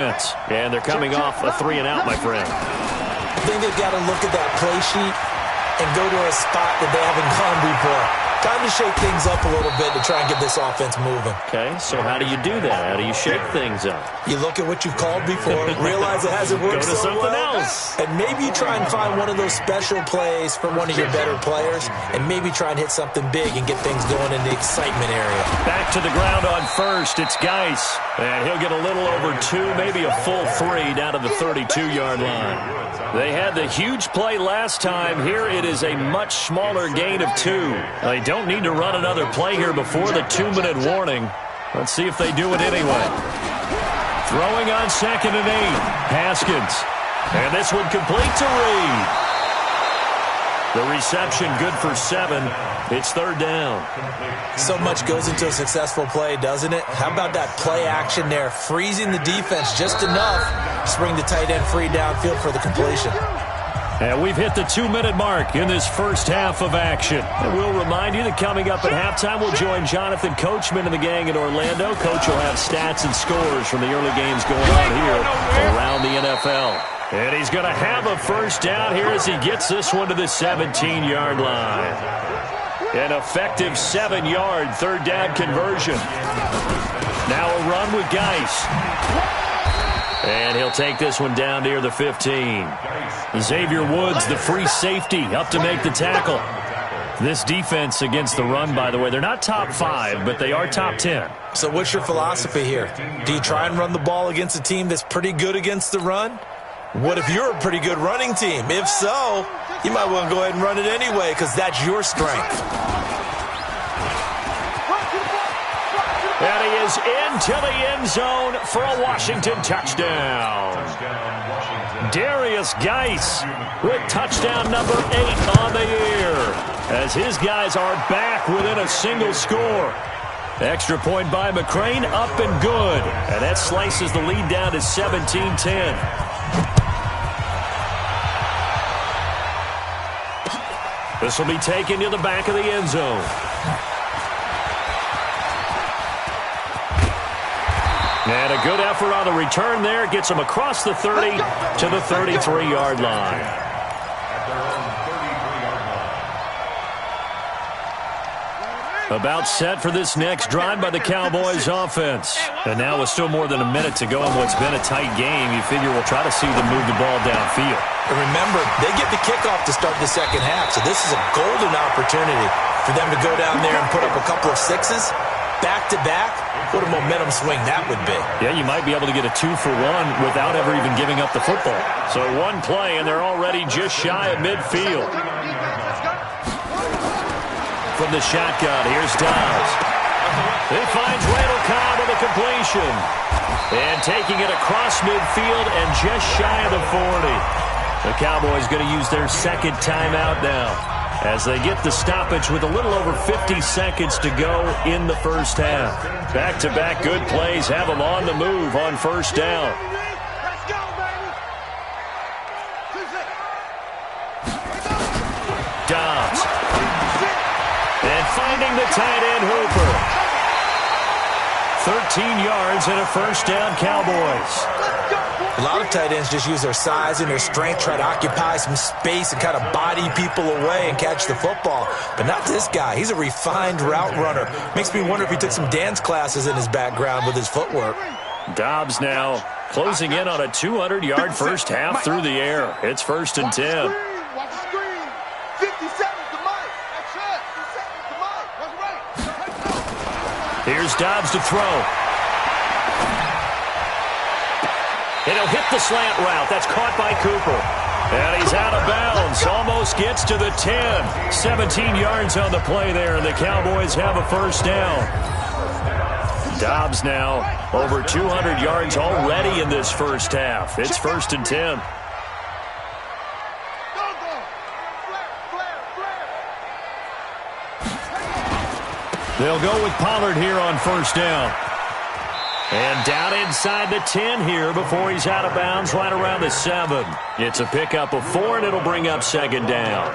And they're coming off a 3-and-out, my friend. I think they've got to look at that play sheet and go to a spot that they haven't gone before. Time to shake things up a little bit to try and get this offense moving. Okay, so how do you do that? How do you shake things up? You look at what you've called before, realize it hasn't worked so well, else. and maybe you try and find one of those special plays from one of your better players, and maybe try and hit something big and get things going in the excitement area. Back to the ground on first. It's Geis, and he'll get a little over 2, maybe a full 3 down to the 32-yard line. They had the huge play last time. Here it is a much smaller gain of 2. They don't need to run another play here before the 2-minute warning. Let's see if they do it anyway. Throwing on 2nd and 8. Haskins. And this one complete to Reed. The reception good for 7. It's 3rd down. So much goes into a successful play, doesn't it? How about that play action there? Freezing the defense just enough to bring the tight end free downfield for the completion. And we've hit the 2-minute mark in this first half of action. And we'll remind you that coming up at halftime, we'll join Jonathan Coachman and the gang in Orlando. Coach will have stats and scores from the early games going on here around the NFL. And he's going to have a first down here as he gets this one to the 17-yard line. An effective 7-yard 3rd down conversion. Now a run with Geis. And he'll take this one down near the 15. Xavier Woods, the free safety, up to make the tackle. This defense against the run, by the way, they're not top 5, but they are top 10. So what's your philosophy here? Do you try and run the ball against a team that's pretty good against the run? What if you're a pretty good running team? If so, you might want to go ahead and run it anyway because that's your strength. And he is into the end zone for a Washington touchdown. Darius Geis with touchdown number 8 on the year, as his guys are back within a single score. Extra point by McCrane, up and good. And that slices the lead down to 17-10. This will be taken to the back of the end zone. And a good effort on the return there. Gets him across the 30 to the 33-yard line. About set for this next drive by the Cowboys offense. And now with still more than a minute to go in what's been a tight game, you figure we'll try to see them move the ball downfield. And remember, they get the kickoff to start the second half, so this is a golden opportunity for them to go down there and put up a couple of 6s. Back-to-back, what a momentum swing that would be. Yeah, you might be able to get a 2-for-1 without ever even giving up the football. So one play, and they're already just shy of midfield. From the shotgun, here's Dobbs. He finds Randall Cobb with a completion. And taking it across midfield and just shy of the 40. The Cowboys going to use their second timeout now, as they get the stoppage with a little over 50 seconds to go in the first half. Back-to-back good plays have them on the move on first down. Dobbs. And finding the tight end Hooper. 13 yards and a first down, Cowboys. A lot of tight ends just use their size and their strength, try to occupy some space and kind of body people away and catch the football. But not this guy. He's a refined route runner. Makes me wonder if he took some dance classes in his background with his footwork. Dobbs now closing in on a 200-yard first half through the air. It's 1st and 10. Here's Dobbs to throw. And he'll hit the slant route. That's caught by Cooper. And he's out of bounds. Almost gets to the 10. 17 yards on the play there, and the Cowboys have a first down. Dobbs now over 200 yards already in this first half. It's 1st and 10. They'll go with Pollard here on first down. And down inside the 10 here before he's out of bounds right around the 7. It's a pickup of 4, and it'll bring up second down.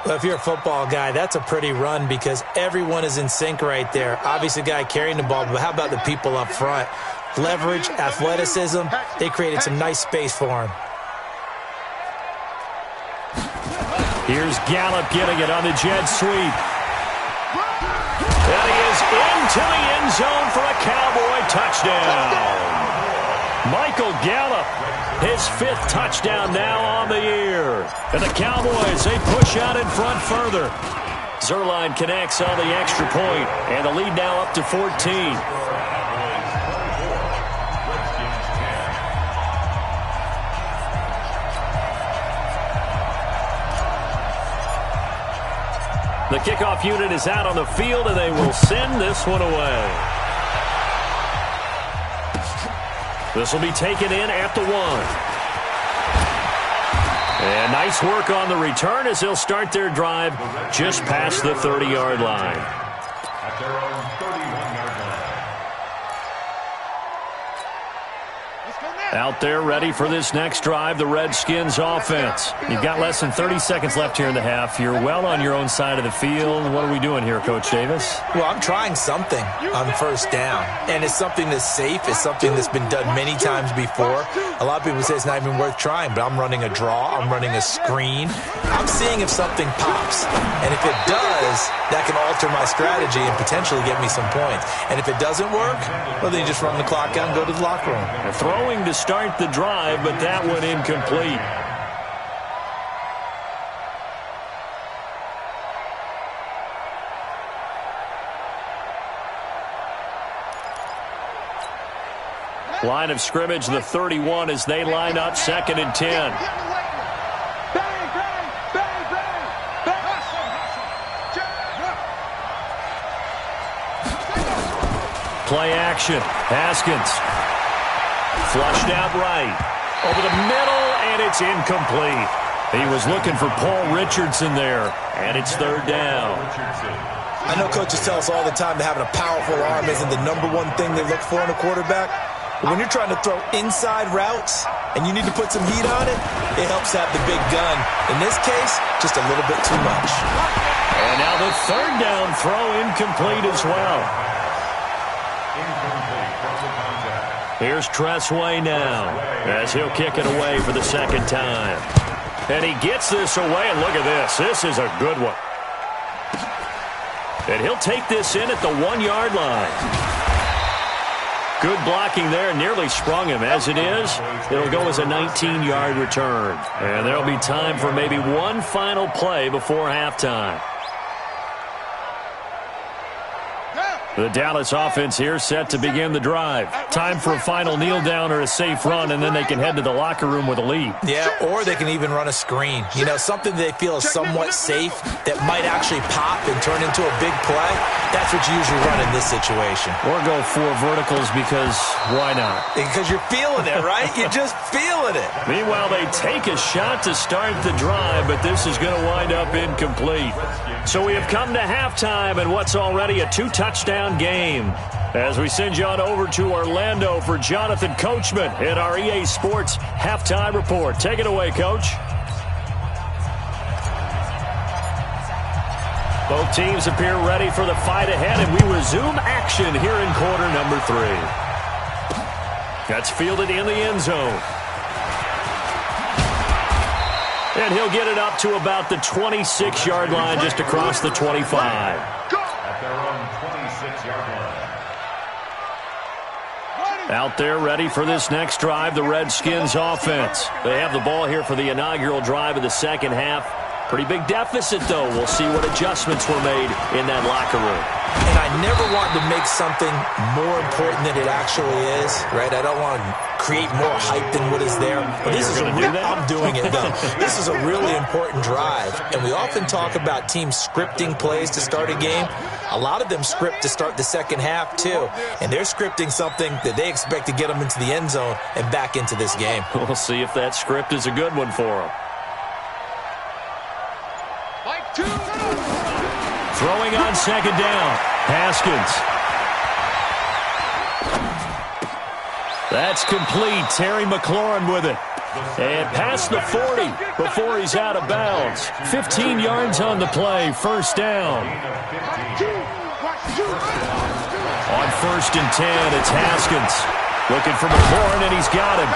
Well, if you're a football guy, that's a pretty run because everyone is in sync right there. Obviously, the guy carrying the ball, but how about the people up front? leverage, athleticism. They created some nice space for him. Here's Gallup getting it on the jet sweep. And he is into the end zone for a Cowboy touchdown. Michael Gallup, his 5th touchdown now on the year. And the Cowboys, they push out in front further. Zuerlein connects on the extra point, and the lead now up to 14. The kickoff unit is out on the field, and they will send this one away. This will be taken in at the 1. And nice work on the return as they'll start their drive just past the 30-yard line. At their own 31-yard line. Out there ready for this next drive, the Redskins offense. You've got less than 30 seconds left here in the half. You're well on your own side of the field. What are we doing here, Coach Davis? Well, I'm trying something on first down, and it's something that's safe. It's something that's been done many times before. A lot of people say it's not even worth trying, but I'm running a draw. I'm running a screen. I'm seeing if something pops, and if it does, that can alter my strategy and potentially get me some points. And if it doesn't work, well, then you just run the clock out and go to the locker room. They're throwing to start the drive, but that one incomplete. Line of scrimmage, the 31, as they line up 2nd and 10. Play action. Haskins. Flushed out right. Over the middle, and it's incomplete. He was looking for Paul Richardson there, and it's 3rd down. I know coaches tell us all the time that having a powerful arm isn't the #1 thing they look for in a quarterback. But when you're trying to throw inside routes and you need to put some heat on it, it helps have the big gun. In this case, just a little bit too much. And now the 3rd down throw incomplete as well. Here's Tressway now as he'll kick it away for the 2nd time. And he gets this away, and look at this. This is a good one. And he'll take this in at the 1-yard line. Good blocking there, nearly sprung him. As it is, it'll go as a 19-yard return. And there'll be time for maybe one final play before halftime. The Dallas offense here set to begin the drive. Time for a final kneel down or a safe run, and then they can head to the locker room with a lead. Yeah, or they can even run a screen. You know, something they feel is somewhat safe that might actually pop and turn into a big play. That's what you usually run in this situation. Or go 4 verticals because why not? Because you're feeling it, right? You're just feeling it. Meanwhile, they take a shot to start the drive, but this is going to wind up incomplete. So we have come to halftime and what's already a 2-touchdown game. As we send you on over to Orlando for Jonathan Coachman in our EA Sports Halftime Report. Take it away, Coach. Both teams appear ready for the fight ahead, and we resume action here in quarter number 3. That's fielded in the end zone. And he'll get it up to about the 26-yard line, just across the 25. At their own 26-yard line. Out there ready for this next drive, the Redskins offense. They have the ball here for the inaugural drive of the second half. Pretty big deficit, though. We'll see what adjustments were made in that locker room. And I never want to make something more important than it actually is, right? I don't want to create more hype than what is there. But this is I'm doing it, though. This is a really important drive. And we often talk about teams scripting plays to start a game. A lot of them script to start the second half, too. And they're scripting something that they expect to get them into the end zone and back into this game. We'll see if that script is a good one for them. Throwing on second down, Haskins. That's complete. Terry McLaurin with it. And past the 40 before he's out of bounds. 15 yards on the play, first down. On 1st and 10, it's Haskins. Looking for McLaurin, and he's got him.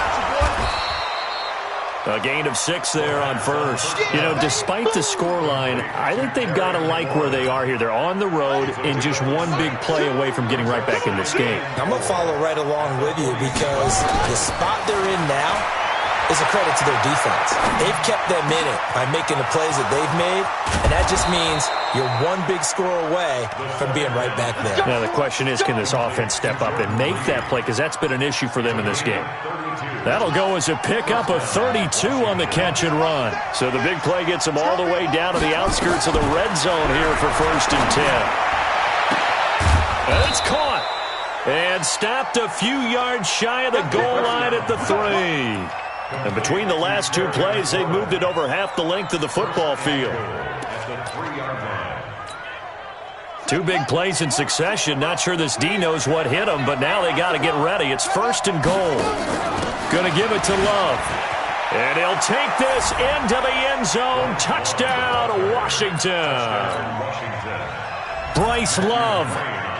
A gain of 6 there on first. You know, despite the scoreline, I think they've got to like where they are here. They're on the road and just one big play away from getting right back in this game. I'm going to follow right along with you because the spot they're in now is a credit to their defense. They've kept them in it by making the plays that they've made, and that just means you're one big score away from being right back there. Now, the question is, can this offense step up and make that play? Because that's been an issue for them in this game. That'll go as a pickup of 32 on the catch and run. So the big play gets them all the way down to the outskirts of the red zone here for 1st and 10. And it's caught. And stopped a few yards shy of the goal line at the 3. And between the last 2 plays, they've moved it over half the length of the football field. 2 big plays in succession. Not sure this D knows what hit them, but now they got to get ready. It's 1st and goal. Going to give it to Love. And he'll take this into the end zone. Touchdown, Washington. Bryce Love,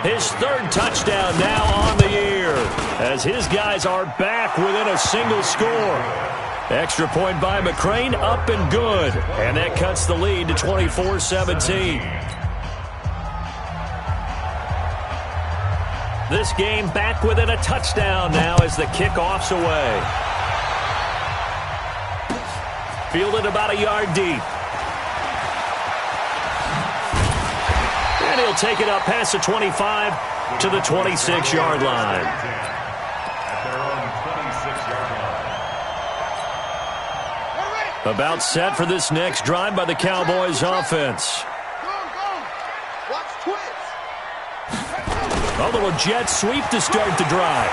his 3rd touchdown now on the year, as his guys are back within a single score. Extra point by McCrane, up and good. And that cuts the lead to 24-17. This game back within a touchdown now as the kickoff's away. Fielded about a yard deep. And he'll take it up past the 25 to the 26-yard line. About set for this next drive by the Cowboys offense. A little jet sweep to start the drive.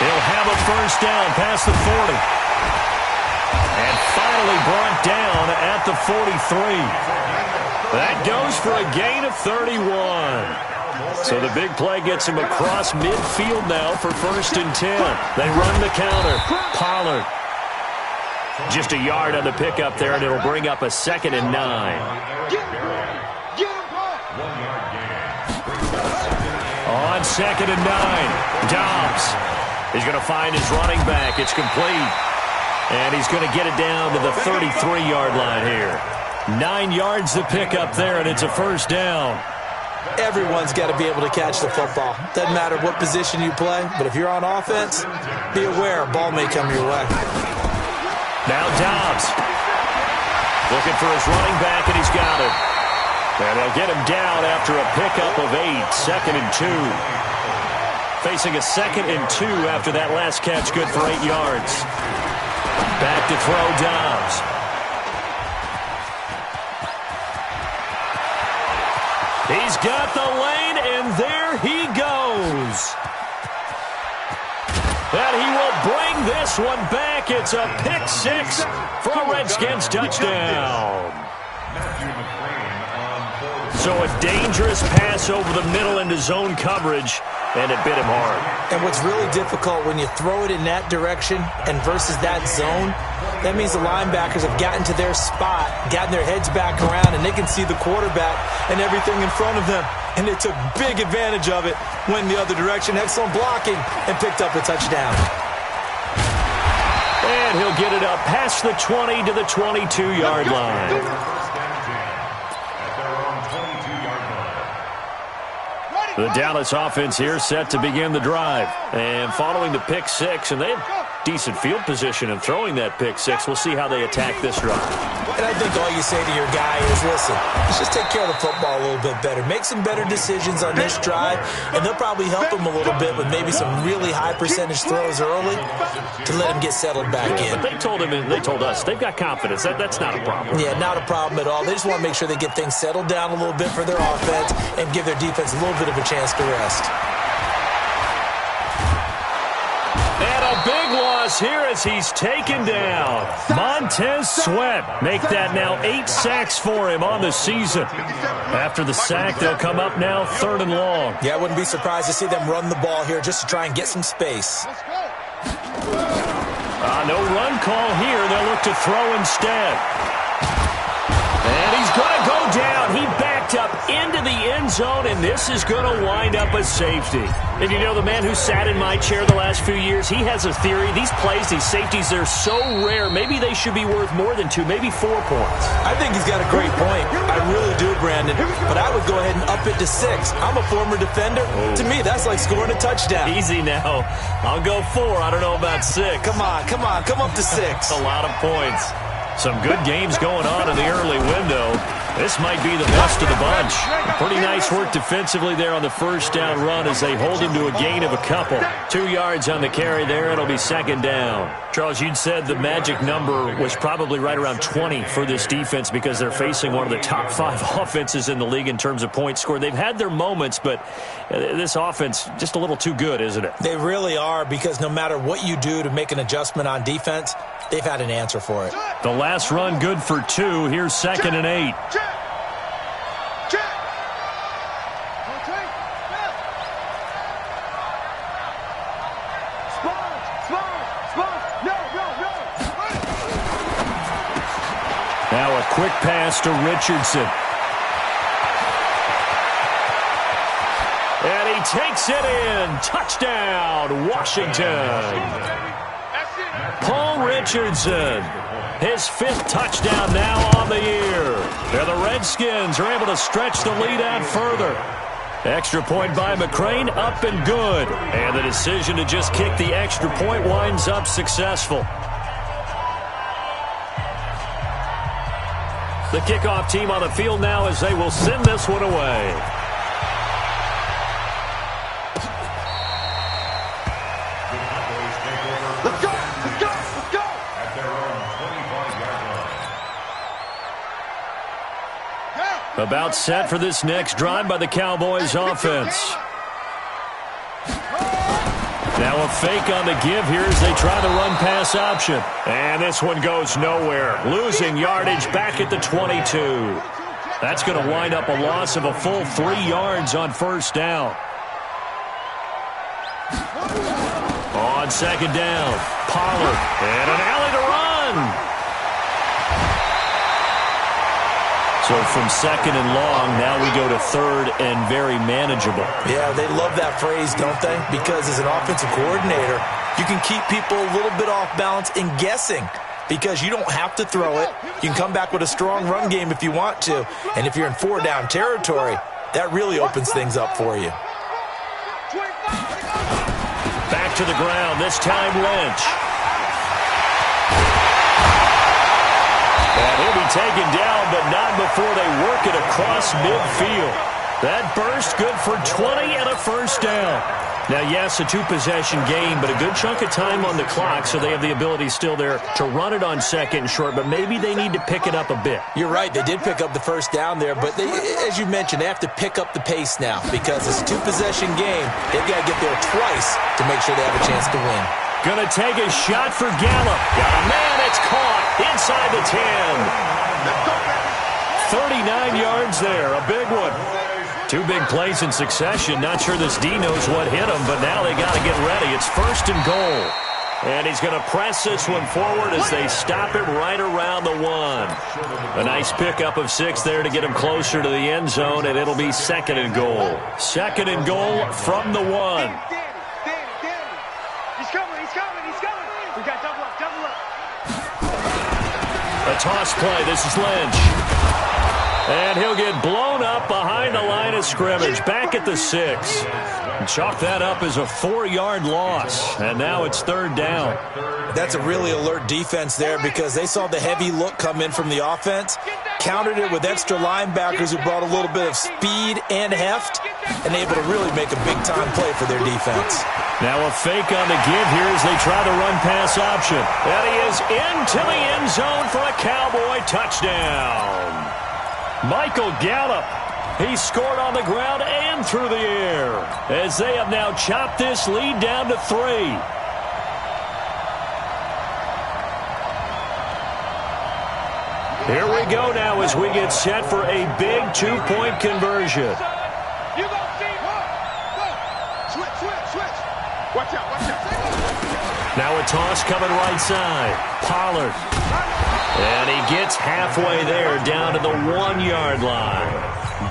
He'll have a 1st down past the 40. And finally brought down at the 43. That goes for a gain of 31. So the big play gets him across midfield now for 1st and 10. They run the counter. Pollard. Just a yard on the pickup there, and it'll bring up a 2nd and 9. On 2nd and 9, Dobbs is going to find his running back. It's complete. And he's going to get it down to the 33-yard line here. 9 yards to pick up there, and it's a 1st down. Everyone's got to be able to catch the football. Doesn't matter what position you play, but if you're on offense, be aware a ball may come your way. Now Dobbs looking for his running back, and he's got it. And they'll get him down after a pickup of 8, 2nd and 2. Facing a 2nd and 2 after that last catch, good for 8 yards. Back to throw Dobbs. He's got the lane, and there he goes. And he will bring this one back. It's a pick 6 for a Redskins touchdown. So a dangerous pass over the middle into zone coverage, and it bit him hard. And what's really difficult when you throw it in that direction and versus that zone, that means the linebackers have gotten to their spot, gotten their heads back around, and they can see the quarterback and everything in front of them. And they took big advantage of it, went the other direction, excellent blocking, and picked up a touchdown. And he'll get it up past the 20 to the 22-yard line. The Dallas offense here set to begin the drive. And following the pick 6, and they have decent field position in throwing that pick 6. We'll see how they attack this drive. And I think all you say to your guy is, listen, let's just take care of the football a little bit better. Make some better decisions on this drive, and they'll probably help him a little bit with maybe some really high percentage throws early to let him get settled back in. But they told him, and they told us, they've got confidence. That's not a problem. Yeah, not a problem at all. They just want to make sure they get things settled down a little bit for their offense and give their defense a little bit of a chance to rest. And a big loss here as he's taken down. Montez Sweat make that now 8 sacks for him on the season. After the sack, they'll come up now 3rd and long. Yeah, I wouldn't be surprised to see them run the ball here just to try and get some space. No run call here. They'll look to throw instead. And he's going to go down. He backed up into the end zone, and this is going to wind up a safety. And you know, the man who sat in my chair the last few years, he has a theory. These plays, these safeties, they're so rare. Maybe they should be worth more than 2, maybe 4 points. I think he's got a great point. I really do, Brandon. But I would go ahead and up it to 6. I'm a former defender. Oh. To me, that's like scoring a touchdown. Easy now. I'll go 4. I don't know about 6. Come on. Come up to 6. A lot of points. Some good games going on in the early window. This might be the best of the bunch. Pretty nice work defensively there on the first down run as they hold him to a gain of a couple. 2 yards on the carry there. It'll be second down. Charles, you'd said the magic number was probably right around 20 for this defense because they're facing one of the top 5 offenses in the league in terms of points scored. They've had their moments, but this offense just a little too good, isn't it? They really are, because no matter what you do to make an adjustment on defense, they've had an answer for it. The last run good for 2. Here's 2nd and 8. Now a quick pass to Richardson. And he takes it in. Touchdown, Washington. Paul Richardson, his 5th touchdown now on the year. And the Redskins are able to stretch the lead out further. Extra point by McCrane, up and good. And the decision to just kick the extra point winds up successful. The kickoff team on the field now as they will send this one away. Let's go! At their own 25-yard line. About set for this next drive by the Cowboys offense. Now a fake on the give here as they try the run-pass option. And this one goes nowhere. Losing yardage back at the 22. That's going to wind up a loss of a full 3 yards on first down. On second down, Pollard. And an alley to run. So from 2nd and long, now we go to 3rd and very manageable. Yeah, they love that phrase, don't they? Because as an offensive coordinator, you can keep people a little bit off balance and guessing because you don't have to throw it. You can come back with a strong run game if you want to. And if you're in 4-down territory, that really opens things up for you. Back to the ground, this time Lynch. And he'll be taken down, but not before they work it across midfield. That burst good for 20 and a first down. Now, yes, a 2-possession game, but a good chunk of time on the clock, so they have the ability still there to run it on 2nd and short, but maybe they need to pick it up a bit. You're right. They did pick up the first down there, but they, as you mentioned, they have to pick up the pace now because it's a 2-possession game. They've got to get there twice to make sure they have a chance to win. Gonna take a shot for Gallup. Got a man, it's caught inside the 10. 39 yards there, a big one. 2 big plays in succession. Not sure this D knows what hit him, but now they got to get ready. It's 1st and goal. And he's going to press this one forward as they stop it right around the 1. A nice pickup of 6 there to get him closer to the end zone, and it'll be 2nd and goal. 2nd and goal from the 1. We got double up. A toss play. This is Lynch. And he'll get blown up behind the line of scrimmage. Back at the 6. Chalk that up as a 4-yard loss. And now it's 3rd down. That's a really alert defense there because they saw the heavy look come in from the offense, countered it with extra linebackers who brought a little bit of speed and heft, and able to really make a big-time play for their defense. Now a fake on the give here as they try the run-pass option. And he is into the end zone for a Cowboy touchdown. Michael Gallup, he scored on the ground and through the air as they have now chopped this lead down to 3. Here we go now as we get set for a big 2-point conversion. You go, Steve. Switch. Watch out. Now a toss coming right side. Pollard. And he gets halfway there, down to the 1-yard line.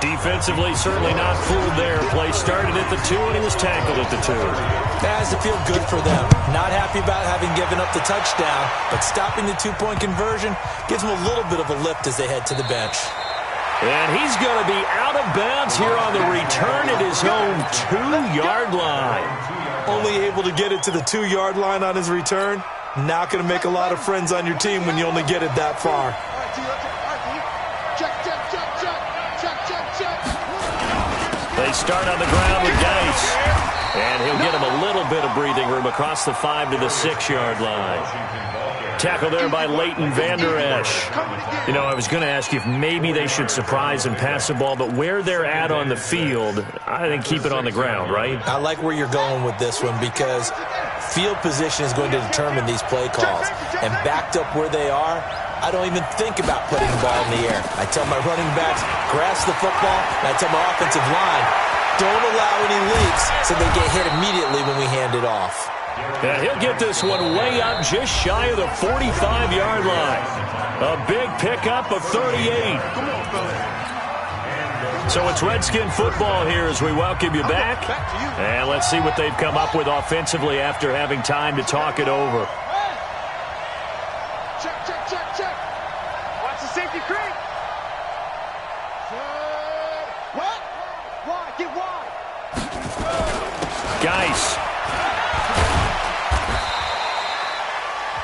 Defensively, certainly not fooled there. Play started at the 2, and he was tackled at the 2. That has to feel good for them. Not happy about having given up the touchdown, but stopping the 2-point conversion gives them a little bit of a lift as they head to the bench. And he's going to be out of bounds here on the return at his own 2-yard line. Only able to get it to the 2-yard line on his return. Not going to make a lot of friends on your team when you only get it that far. They start on the ground with Geis. And he'll get him a little bit of breathing room across the 5 to the 6-yard line. Tackle there by Leighton Vander Esch. You know, I was going to ask you if maybe they should surprise and pass the ball, but where they're at on the field, I think keep it on the ground, right? I like where you're going with this one because field position is going to determine these play calls. And backed up where they are, I don't even think about putting the ball in the air. I tell my running backs, grasp the football, and I tell my offensive line, don't allow any leaks so they get hit immediately when we hand it off. Yeah, he'll get this one way up just shy of the 45-yard line. A big pickup of 38. So it's Redskin football here as we welcome you back. And let's see what they've come up with offensively after having time to talk it over. Check, check, check, check. Watch the safety creep. What? Wide, get wide. Geis.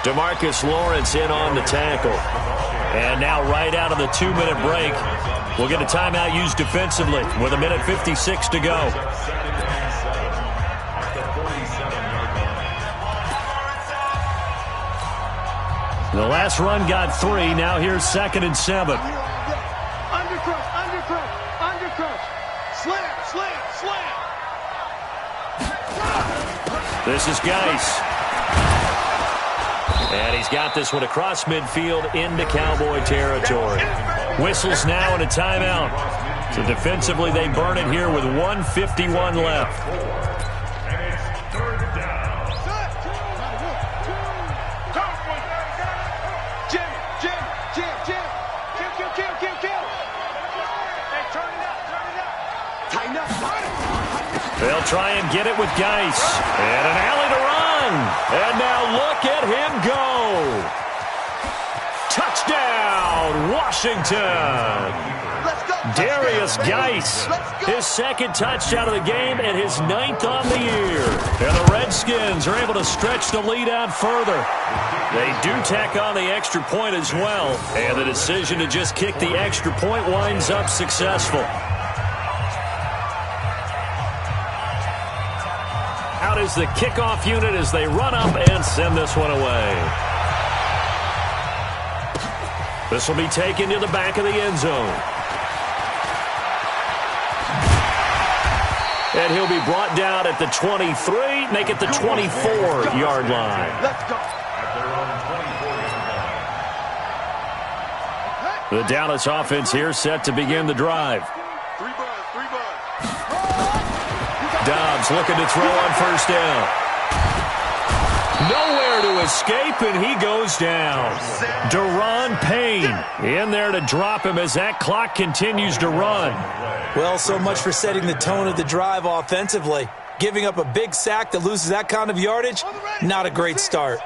DeMarcus Lawrence in on the tackle. And now right out of the 2-minute break, we'll get a timeout used defensively with 1:56 to go. The last run got 3. Now here's 2nd and 7. Undercrush, undercrush, undercrush. Slam, slam, slam. This is Geis. And he's got this one across midfield into Cowboy territory. Whistles now and a timeout. So defensively, they burn it here with 1:51 left. Jim, Jim, Jim, Jim. Kill, kill, kill, kill, kill. Hey, turn it up, turn it up. Tighten up, tighten up. They'll try and get it with Geis. And an alley to run. And now look at him go. Touchdown, Washington. Let's go. Darius Geis, his 2nd touchdown of the game and his 9th on the year. And the Redskins are able to stretch the lead out further. They do tack on the extra point as well. And the decision to just kick the extra point winds up successful. Out is the kickoff unit as they run up and send this one away. This will be taken to the back of the end zone. And he'll be brought down at the 23, make it the 24-yard line. Let's go. The Dallas offense here set to begin the drive. Three buds. Dobbs looking to throw on 1st down. Nowhere to escape, and he goes down. Deron Payne in there to drop him as that clock continues to run. Well, so much for setting the tone of the drive offensively. Giving up a big sack that loses that kind of yardage, not a great start.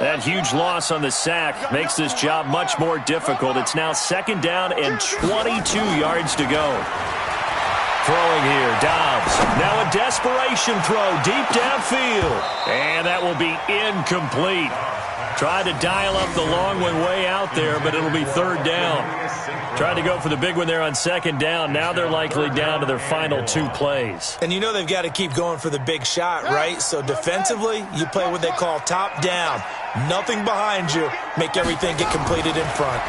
That huge loss on the sack makes this job much more difficult. It's now 2nd down and 22 yards to go. Throwing here, Dobbs. Now a desperation throw deep downfield. And that will be incomplete. Tried to dial up the long one way out there, but it'll be 3rd down. Tried to go for the big one there on 2nd down. Now they're likely down to their final 2 plays. And you know they've got to keep going for the big shot, right? So defensively, you play what they call top down. Nothing behind you. Make everything get completed in front.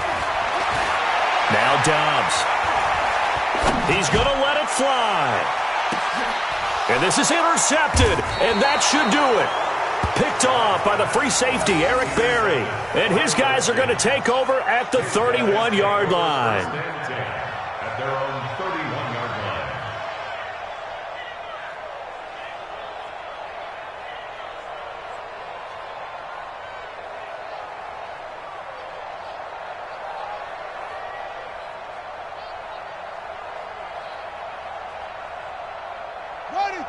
Now Dobbs. He's going to let it fly. And this is intercepted, and that should do it. Picked off by the free safety, Eric Berry. And his guys are going to take over at the 31-yard line. At their own 31-yard line.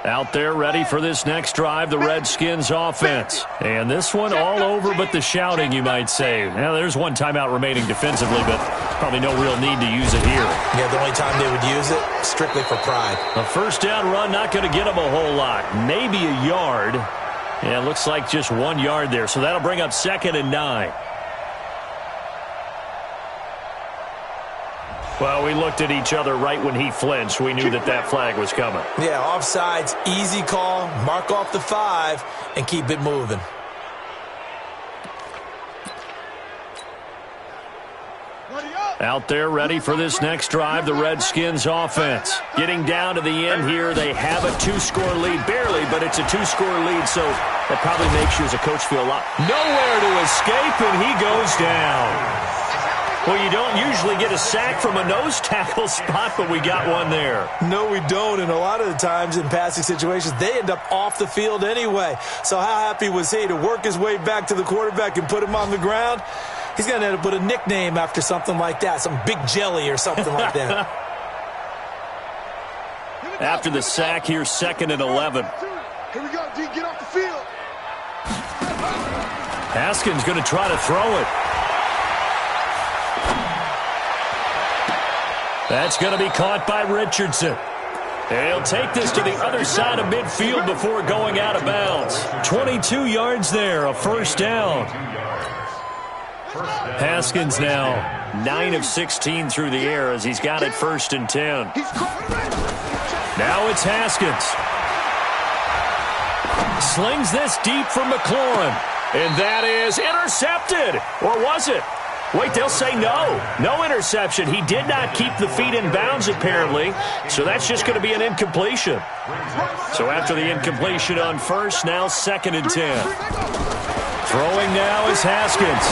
Out there ready for this next drive, the Redskins offense. And this one all over but the shouting, you might say. Now, there's one timeout remaining defensively, but probably no real need to use it here. Yeah, the only time they would use it, strictly for pride. A first down run, not going to get them a whole lot. Maybe a yard. Yeah, it looks like just 1 yard there, so that'll bring up 2nd and 9. Well, we looked at each other right when he flinched. We knew that that flag was coming. Yeah, offsides, easy call, mark off the 5, and keep it moving. Out there ready for this next drive, the Redskins offense. Getting down to the end here, they have a 2-score lead. Barely, but it's a 2-score lead, so that probably makes you as a coach feel a lot. Nowhere to escape, and he goes down. Well, you don't usually get a sack from a nose tackle spot, but we got one there. No, we don't, and a lot of the times in passing situations, they end up off the field anyway. So how happy was he to work his way back to the quarterback and put him on the ground? He's going to have to put a nickname after something like that, some Big Jelly or something like that. After the sack, here's 2nd and 11. Here we go, D, get off the field. Haskins going to try to throw it. That's going to be caught by Richardson. He'll take this to the other side of midfield before going out of bounds. 22 yards there, a first down. Haskins now 9 of 16 through the air as he's got it 1st and 10. Now it's Haskins. Slings this deep for McLaurin. And that is intercepted. Or was it? Wait, they'll say no. No interception. He did not keep the feet in bounds, apparently. So that's just going to be an incompletion. So after the incompletion on 1st, now 2nd and 10. Throwing now is Haskins.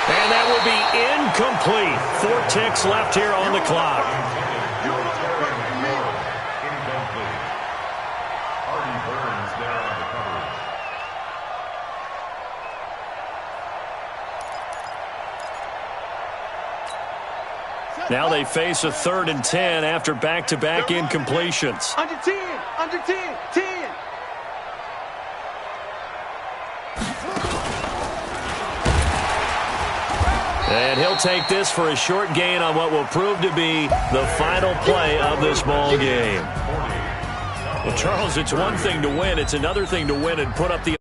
And that will be incomplete. 4 ticks left here on the clock. Now they face a 3rd and 10 after back-to-back incompletions. Under 10, under 10, 10. And he'll take this for a short gain on what will prove to be the final play of this ball game. Well, Charles, it's one thing to win. It's another thing to win and put up the